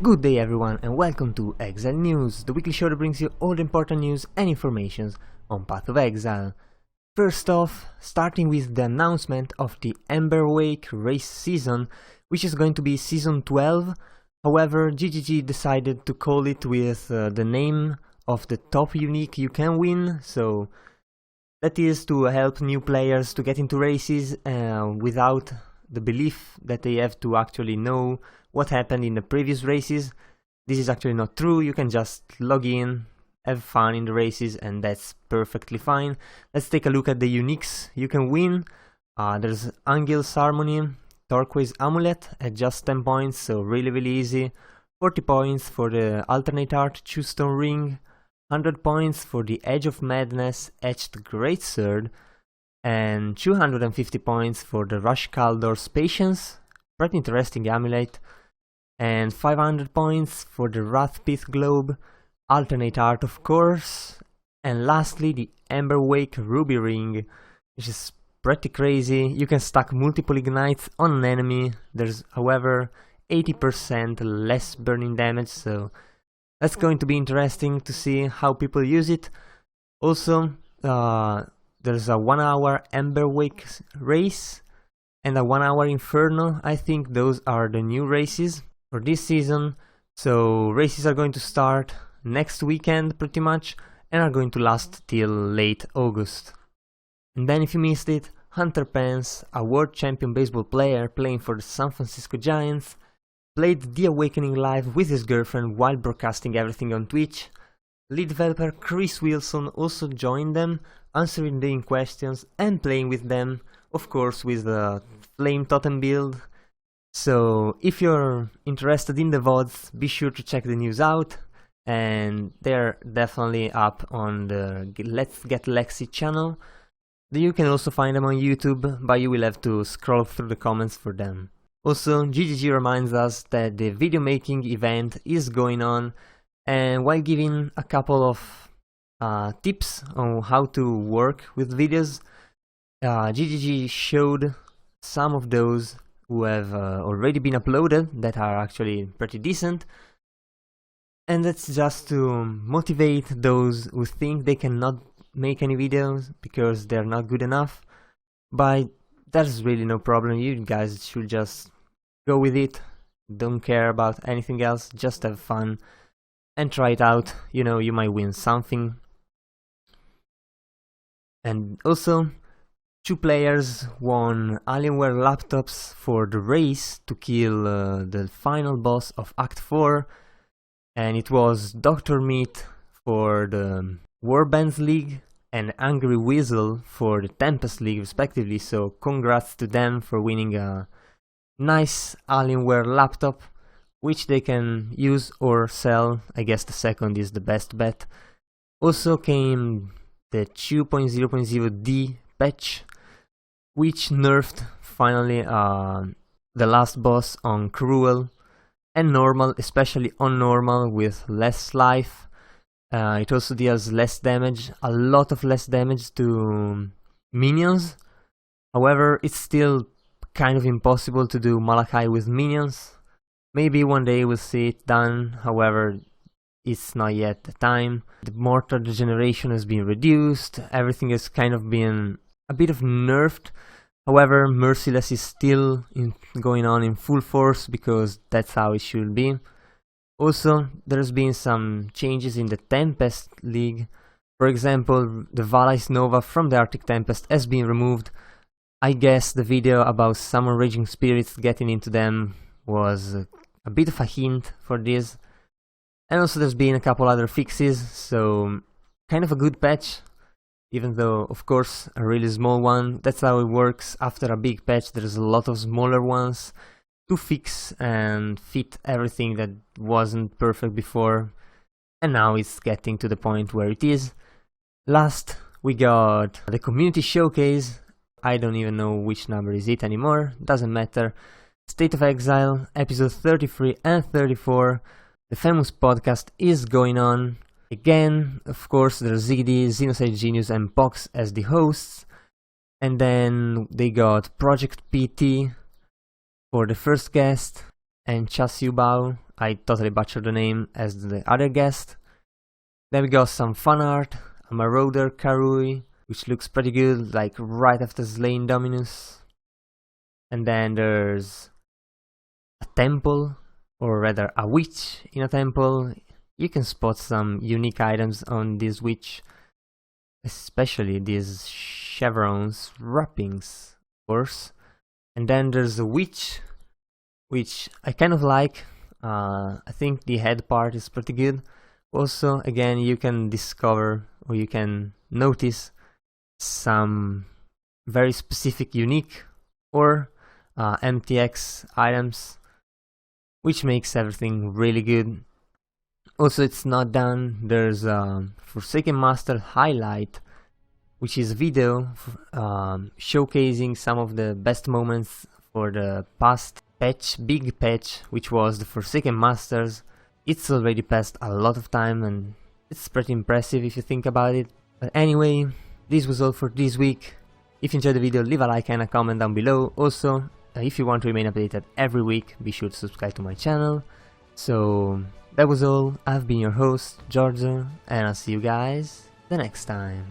Good day everyone and welcome to Exile News, the weekly show that brings you all the important news and information on Path of Exile. First off, starting with the announcement of the Emberwake Race season, which is going to be season 12. However, GGG decided to call it with the name of the top unique you can win, so that is to help new players to get into races without the belief that they have to actually know what happened in the previous races. This is actually not true. You can just log in, have fun in the races, and that's perfectly fine. Let's take a look at the uniques you can win. There's Angel's Harmony, Turquoise Amulet at just 10 points, so really easy. 40 points for the Alternate Art Stone Ring, 100 points for the Edge of Madness Etched Greatsword, and 250 points for the Rush Kaldor's Patience, pretty interesting amulet, and 500 points for the Wrathpith Globe, Alternate Art of course, and lastly the Emberwake Ruby Ring, which is pretty crazy. You can stack multiple ignites on an enemy. There's however 80% less burning damage, so that's going to be interesting to see how people use it. Also, there's a 1 hour Emberwake race and a 1 hour Inferno. I think those are the new races for this season. So races are going to start next weekend pretty much and are going to last till late August. And then if you missed it, Hunter Pence, a world champion baseball player playing for the San Francisco Giants, played The Awakening live with his girlfriend while broadcasting everything on Twitch. Lead developer Chris Wilson also joined them, answering the questions and playing with them, of course with the Flame Totem build. So if you're interested in the VODs, be sure to check the news out, and they're definitely up on the Let's Get Lexi channel. You can also find them on YouTube, but you will have to scroll through the comments for them. Also, GGG reminds us that the video making event is going on, and while giving a couple of tips on how to work with videos, GGG showed some of those who have already been uploaded that are actually pretty decent, and that's just to motivate those who think they cannot make any videos because they're not good enough. But there's really no problem. You guys should just go with it, don't care about anything else, just have fun and try it out. You know, you might win something. And also, 2 players won Alienware laptops for the race to kill the final boss of Act 4, and it was Dr. Meat for the Warbands League and Angry Weasel for the Tempest League respectively, so congrats to them for winning a nice Alienware laptop, which they can use or sell. I guess the second is the best bet. Also came the 2.0.0D patch, which nerfed finally the last boss on Cruel and Normal, especially on Normal with less life. It also deals less damage, a lot of less damage to minions. However, it's still kind of impossible to do Malachi with minions. Maybe one day we'll see it done, however it's not yet the time. The mortar degeneration has been reduced, everything has kind of been a bit of nerfed. However, Merciless is still going on in full force because that's how it should be. Also, there's been some changes in the Tempest League. For example, the Valais Nova from the Arctic Tempest has been removed. I guess the video about Summon Raging Spirits getting into them was a bit of a hint for this. And also there's been a couple other fixes, so kind of a good patch, even though of course a really small one. That's how it works. After a big patch there's a lot of smaller ones to fix and fit everything that wasn't perfect before, and now it's getting to the point where it is. Last we got the community showcase. I don't even know which number is it anymore, doesn't matter. State of Exile, episode 33 and 34, the famous podcast is going on. Again, of course, there's ZD, Xenocide Genius and Pox as the hosts. And then they got Project PT for the first guest, and Chasiu Bao I totally butchered the name as the other guest. Then we got some fan art, a Marauder Karui, which looks pretty good, like right after slaying Dominus. And then there's a temple, or rather a witch in a temple. You can spot some unique items on this witch, especially these chevrons, wrappings, of course. And then there's a witch, which I kind of like. I think the head part is pretty good. Also, again, you can discover or you can notice some very specific, unique or MTX items, which makes everything really good. Also, it's not done. There's a Forsaken Master highlight, which is a video showcasing some of the best moments for the past patch, big patch, which was the Forsaken Masters. It's already passed a lot of time and it's pretty impressive if you think about it. But anyway, this was all for this week. If you enjoyed the video, leave a like and a comment down below. Also, if you want to remain updated every week, be sure to subscribe to my channel. So that was all. I've been your host, Giorgio, and I'll see you guys the next time.